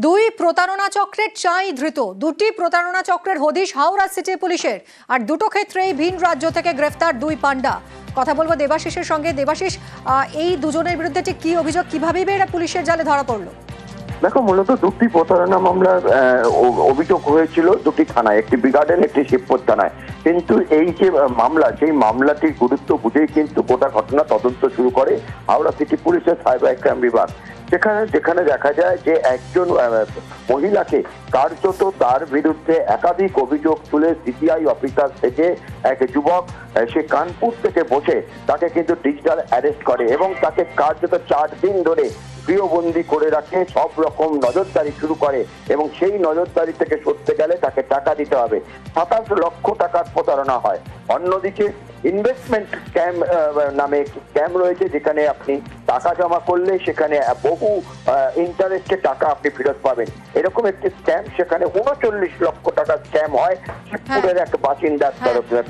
দুই প্রতারণা চক্রের চাই ধৃত। দুটি প্রতারণা চক্রের হদিশ হাওড়া সিটি পুলিশের, আর দুটো ক্ষেত্রেই ভিন রাজ্য থেকে গ্রেফতার দুই পান্ডা। কথা বলবো দেবাশিসের সঙ্গে। দেবাশিস, এই দুজনের বিরুদ্ধে ঠিক কি অভিযোগ, কিভাবেই এরা পুলিশের জালে ধরা পড়লো? দেখো, মূলত দুটি প্রতারণা মামলার অভিযোগ হয়েছিল দুটি থানায়, একটি বিগার্ডেন, একটি শিবপুর থানায়। কিন্তু এই যে মামলা, সেই মামলাটির গুরুত্ব বুঝেই কিন্তু গোটা ঘটনা তদন্ত শুরু করে হাওড়া সিটি পুলিশের সাইবার ক্রাইম বিভাগ। যেখানে দেখা যায় যে একজন মহিলাকে কার্যত তার বিরুদ্ধে একাধিক অভিযোগ তুলে সিবিআই অফিসার থেকে এক যুবক, সে কানপুর থেকে বসে তাকে কিন্তু ডিজিটাল অ্যারেস্ট করে এবং তাকে কার্যত 4 দিন ধরে গৃহবন্দী করে রাখে, সব রকম নজরদারি শুরু করে এবং সেই নজরদারি থেকে সরতে গেলে তাকে টাকা দিতে হবে। 27 লক্ষ টাকার প্রতারণা হয়। অন্যদিকে ইনভেস্টমেন্ট স্ক্যাম নামে একটি স্ক্যাম রয়েছে, যেখানে আপনি টাকা জমা করলে সেখানে বহু ইন্টারেস্টে টাকা আপনি ফেরত পাবেন, এরকম একটি স্ক্যাম। সেখানে 39 লক্ষ টাকা স্ক্যাম হয় শিবপুরের এক বাসিন্দার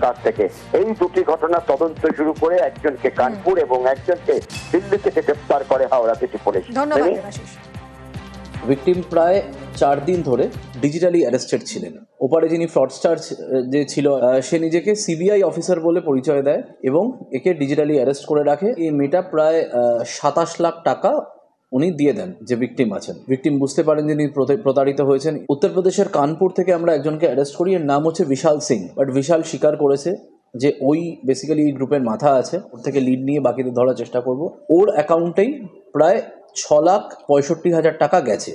কাছ থেকে। এই দুটি ঘটনা তদন্ত শুরু করে একজনকে কানপুর এবং একজনকে দিল্লি থেকে গ্রেফতার করে হাওড়া সিটি পুলিশ। ভিকটিম প্রায় 4 দিন ধরে ডিজিটালি অ্যারেস্টেড ছিলেন। ওপারে যিনি ফ্রডস্টার যে ছিল, সে নিজেকে সিবিআই অফিসার বলে পরিচয় দেয় এবং একে ডিজিটালি অ্যারেস্ট করে রাখে। এই মেয়েটা প্রায় 27 লাখ টাকা উনি দিয়ে দেন যে ভিকটিম আছেন। ভিকটিম বুঝতে পারেন যিনি প্রতারিত হয়েছেন। উত্তরপ্রদেশের কানপুর থেকে আমরা একজনকে অ্যারেস্ট করি, এর নাম হচ্ছে বিশাল সিং। বাট বিশাল স্বীকার করেছে যে ওই বেসিক্যালি এই গ্রুপের মাথা আছে, ওর থেকে লিড নিয়ে বাকিদের ধরার চেষ্টা করব। ওর অ্যাকাউন্টেই প্রায় 6,65,000 টাকা গেছে।